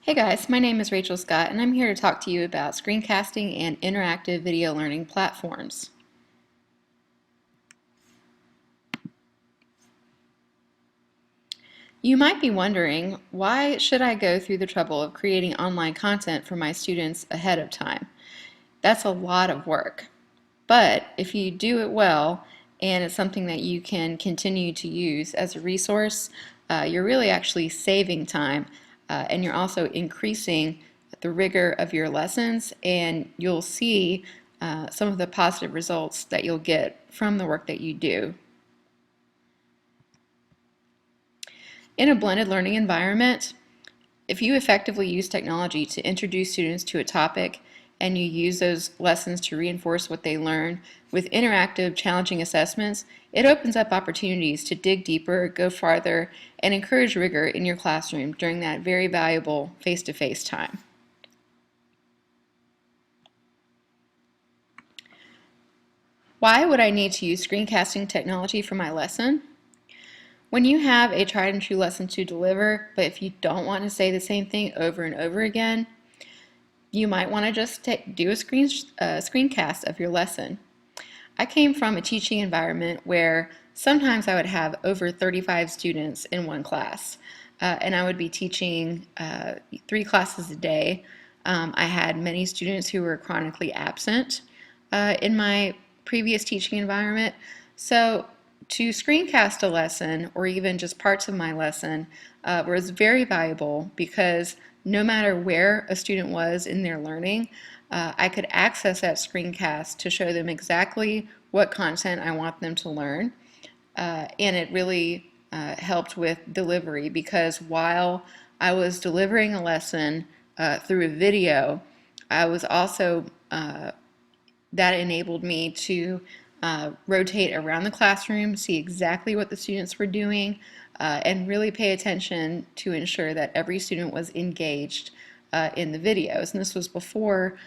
Hey guys, my name is Rachel Scott and I'm here to talk to you about screencasting and interactive video learning platforms. You might be wondering, why should I go through the trouble of creating online content for my students ahead of time? That's a lot of work. But if you do it well and it's something that you can continue to use as a resource, you're really actually saving time and you're also increasing the rigor of your lessons, and you'll see some of the positive results that you'll get from the work that you do. In a blended learning environment, if you effectively use technology to introduce students to a topic and you use those lessons to reinforce what they learn with interactive, challenging assessments, it opens up opportunities to dig deeper, go farther, and encourage rigor in your classroom during that very valuable face-to-face time. Why would I need to use screencasting technology for my lesson? When you have a tried and true lesson to deliver, but if you don't want to say the same thing over and over again, you might want to just do a screencast of your lesson. I came from a teaching environment where sometimes I would have over 35 students in one class, and I would be teaching 3 classes a day. I had many students who were chronically absent in my previous teaching environment. So to screencast a lesson, or even just parts of my lesson, was very valuable because no matter where a student was in their learning, I could access that screencast to show them exactly what content I want them to learn. And it really helped with delivery, because while I was delivering a lesson through a video, I was also that enabled me to rotate around the classroom, see exactly what the students were doing, and really pay attention to ensure that every student was engaged in the videos. And this was before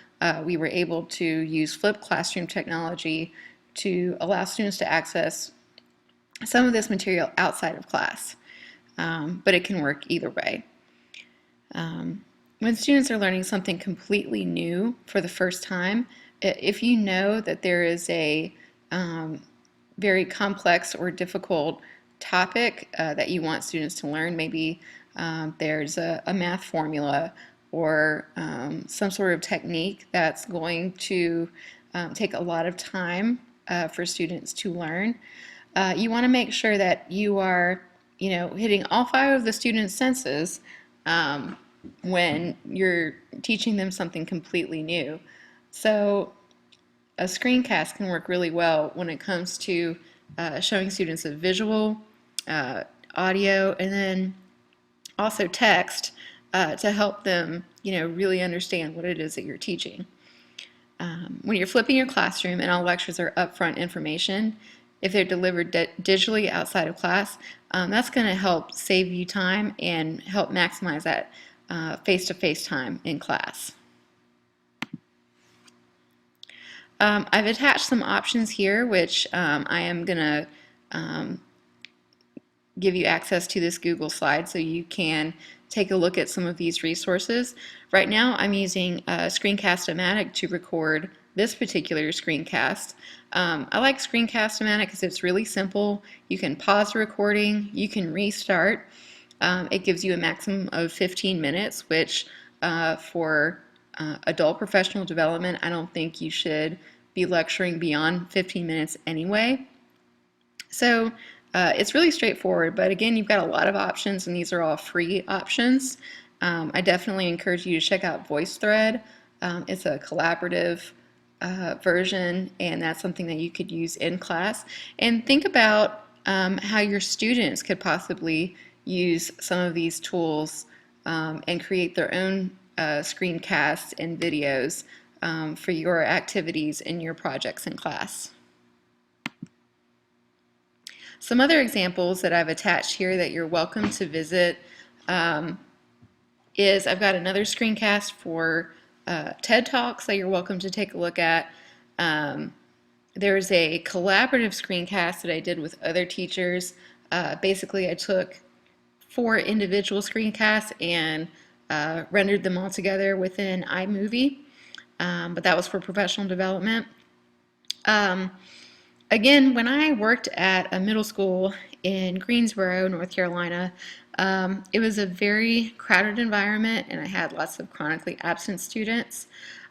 we were able to use flipped classroom technology to allow students to access some of this material outside of class. But it can work either way. When students are learning something completely new for the first time, if you know that there is a very complex or difficult topic that you want students to learn, maybe there's a math formula or some sort of technique that's going to take a lot of time for students to learn, you want to make sure that you are hitting all 5 of the students' senses when you're teaching them something completely new. So a screencast can work really well when it comes to showing students a visual, audio, and then also text to help them really understand what it is that you're teaching. When you're flipping your classroom and all lectures are upfront information, if they're delivered digitally outside of class, that's going to help save you time and help maximize that face-to-face time in class. I've attached some options here, which I am going to give you access to this Google slide so you can take a look at some of these resources. Right now I'm using Screencast-O-Matic to record this particular screencast. I like Screencast-O-Matic because it's really simple. You can pause the recording, you can restart. It gives you a maximum of 15 minutes, which for adult professional development, I don't think you should be lecturing beyond 15 minutes anyway. So it's really straightforward, but again, you've got a lot of options, and these are all free options. I definitely encourage you to check out VoiceThread. It's a collaborative version, and that's something that you could use in class. And think about how your students could possibly use some of these tools and create their own screencasts and videos for your activities and your projects in class. Some other examples that I've attached here that you're welcome to visit is I've got another screencast for TED Talks that you're welcome to take a look at. There's a collaborative screencast that I did with other teachers. Basically, I took 4 individual screencasts and rendered them all together within iMovie, but that was for professional development. Again, when I worked at a middle school in Greensboro, North Carolina, it was a very crowded environment, and I had lots of chronically absent students.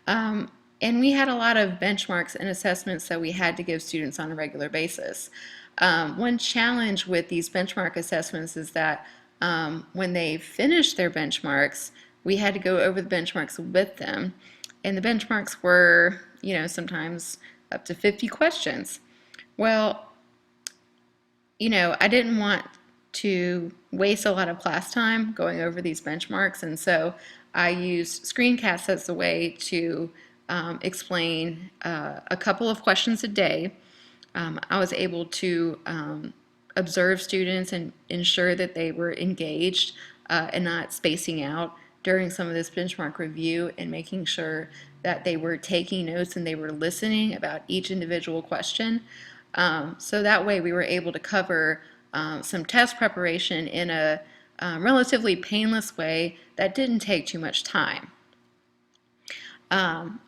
And we had a lot of benchmarks and assessments that we had to give students on a regular basis. One challenge with these benchmark assessments is that when they finished their benchmarks, we had to go over the benchmarks with them. And the benchmarks were, sometimes up to 50 questions. Well, I didn't want to waste a lot of class time going over these benchmarks, and so I used screencasts as a way to explain a couple of questions a day. I was able to observe students and ensure that they were engaged and not spacing out during some of this benchmark review, and making sure that they were taking notes and they were listening about each individual question. So that way we were able to cover some test preparation in a relatively painless way that didn't take too much time.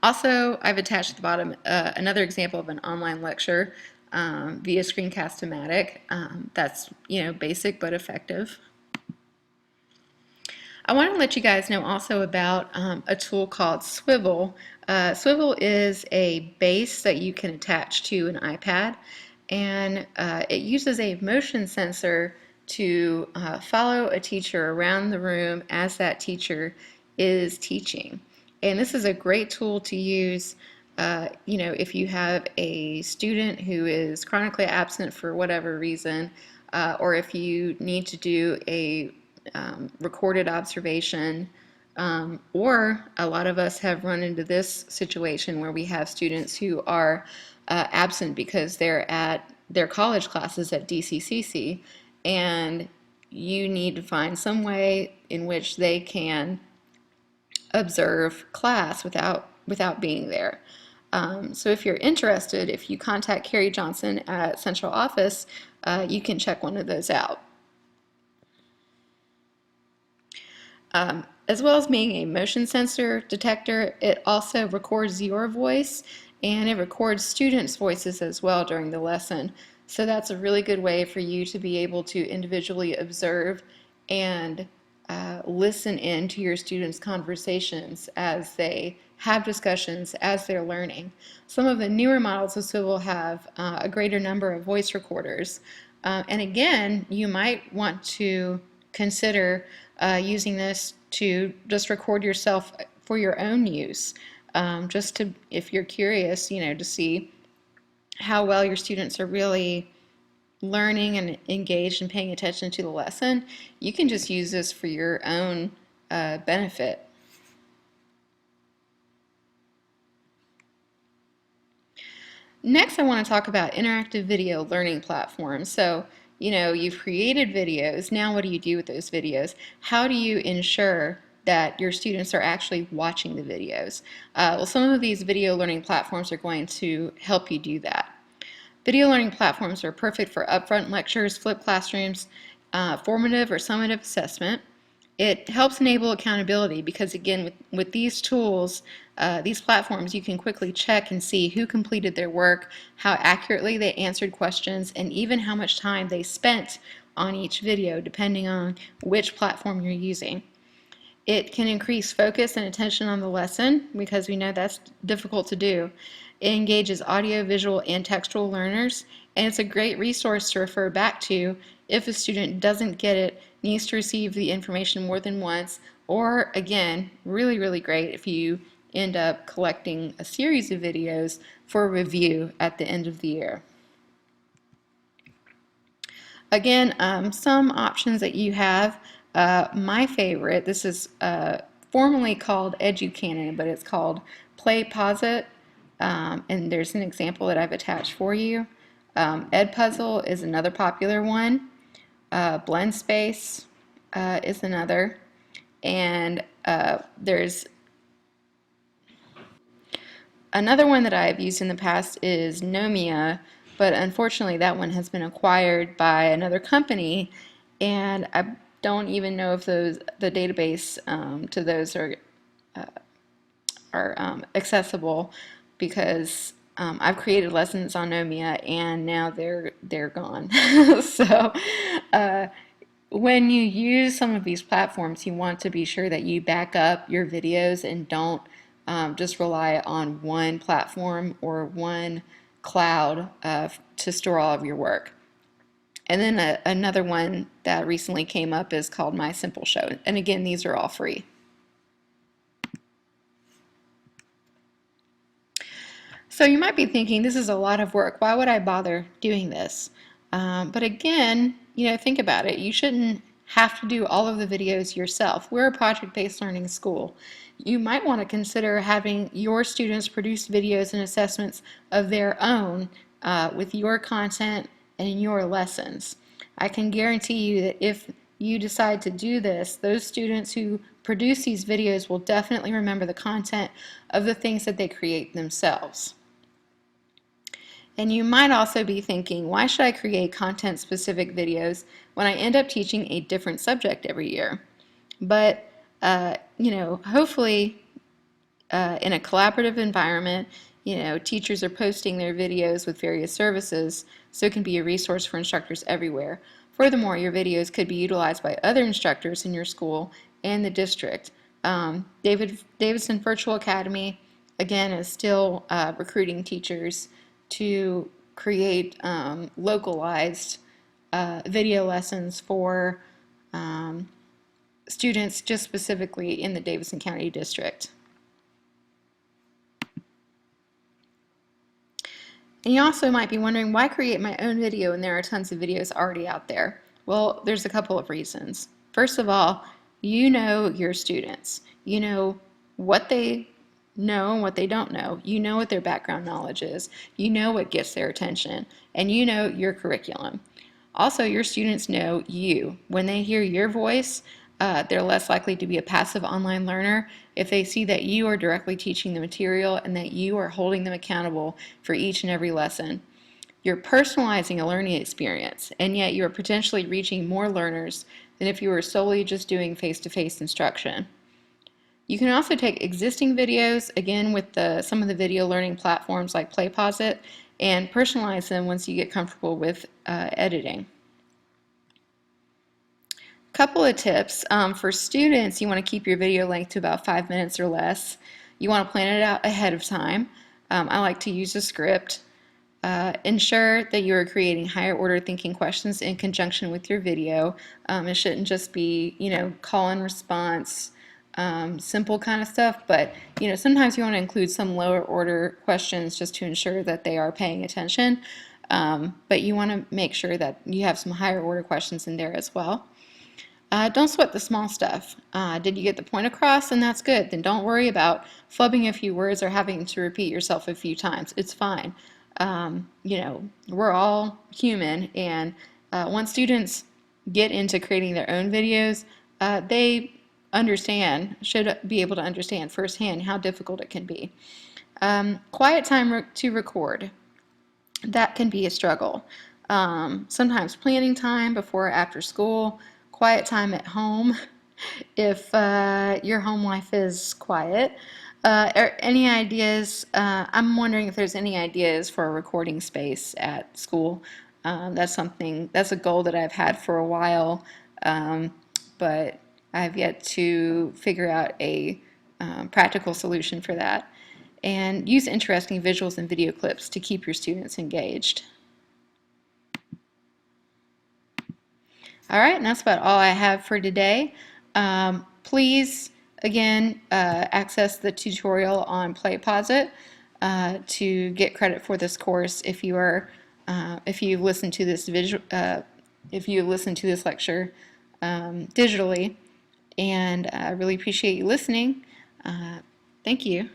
Also, I've attached at the bottom another example of an online lecture via Screencast-O-Matic. That's basic but effective. I want to let you guys know also about a tool called Swivel. Swivel is a base that you can attach to an iPad, and it uses a motion sensor to follow a teacher around the room as that teacher is teaching. And this is a great tool to use if you have a student who is chronically absent for whatever reason, or if you need to do a recorded observation, or a lot of us have run into this situation where we have students who are absent because they're at their college classes at DCCC, and you need to find some way in which they can observe class without being there. So if you're interested, if you contact Carrie Johnson at Central Office, you can check one of those out. As well as being a motion sensor detector, it also records your voice, and it records students' voices as well during the lesson. So that's a really good way for you to be able to individually observe and listen in to your students' conversations as they have discussions, as they're learning. Some of the newer models of Swivel have a greater number of voice recorders. And again, you might want to consider using this to just record yourself for your own use, just to, if you're curious, to see how well your students are really learning and engaged and paying attention to the lesson. You can just use this for your own benefit. Next, I want to talk about interactive video learning platforms. So, you've created videos. Now what do you do with those videos? How do you ensure that your students are actually watching the videos? Well, some of these video learning platforms are going to help you do that. Video learning platforms are perfect for upfront lectures, flipped classrooms, formative or summative assessment. It helps enable accountability because, again, with these tools, these platforms, you can quickly check and see who completed their work, how accurately they answered questions, and even how much time they spent on each video, depending on which platform you're using. It can increase focus and attention on the lesson because we know that's difficult to do. It engages audio, visual, and textual learners, and it's a great resource to refer back to if a student doesn't get it, needs to receive the information more than once, or again, really, really great if you end up collecting a series of videos for review at the end of the year. Again, some options that you have. My favorite, this is formerly called EduCanon, but it's called Play Pause It, and there's an example that I've attached for you. Edpuzzle is another popular one. BlendSpace is another, and there's another one that I've used in the past is Nomia, but unfortunately that one has been acquired by another company, and don't even know if the database to those are accessible, because I've created lessons on Nomia and now they're gone. So when you use some of these platforms, you want to be sure that you back up your videos and don't just rely on one platform or one cloud to store all of your work. And then another one that recently came up is called My Simple Show. And again, these are all free. So you might be thinking, this is a lot of work. Why would I bother doing this? But again, think about it. You shouldn't have to do all of the videos yourself. We're a project-based learning school. You might want to consider having your students produce videos and assessments of their own with your content and your lessons. I can guarantee you that if you decide to do this, those students who produce these videos will definitely remember the content of the things that they create themselves. And you might also be thinking, why should I create content-specific videos when I end up teaching a different subject every year? But, hopefully in a collaborative environment, teachers are posting their videos with various services, so it can be a resource for instructors everywhere. Furthermore, your videos could be utilized by other instructors in your school and the district. Davidson Virtual Academy, again, is still recruiting teachers to create localized video lessons for students just specifically in the Davidson County District. And you also might be wondering, why create my own video when there are tons of videos already out there? Well, there's a couple of reasons. First of all, you know your students. You know what they know and what they don't know. You know what their background knowledge is. You know what gets their attention. And you know your curriculum. Also, your students know you. When they hear your voice, they're less likely to be a passive online learner if they see that you are directly teaching the material and that you are holding them accountable for each and every lesson. You're personalizing a learning experience, and yet you are potentially reaching more learners than if you were solely just doing face-to-face instruction. You can also take existing videos, again with some of the video learning platforms like PlayPosit, and personalize them once you get comfortable with editing. Couple of tips. For students, you want to keep your video length to about 5 minutes or less. You want to plan it out ahead of time. I like to use a script. Ensure that you are creating higher order thinking questions in conjunction with your video. It shouldn't just be, call and response, simple kind of stuff, but sometimes you want to include some lower order questions just to ensure that they are paying attention. But you want to make sure that you have some higher order questions in there as well. Don't sweat the small stuff. Did you get the point across? And that's good. Then don't worry about flubbing a few words or having to repeat yourself a few times. It's fine. We're all human, and once students get into creating their own videos, they should be able to understand firsthand how difficult it can be. Quiet time to record. That can be a struggle. Sometimes planning time before or after school, quiet time at home if your home life is quiet. Any ideas? I'm wondering if there's any ideas for a recording space at school. That's a goal that I've had for a while, but I've yet to figure out a practical solution for that. And use interesting visuals and video clips to keep your students engaged. All right, and that's about all I have for today. Please, again, access the tutorial on PlayPosit to get credit for this course if you've listened to this lecture digitally. And I really appreciate you listening. Thank you.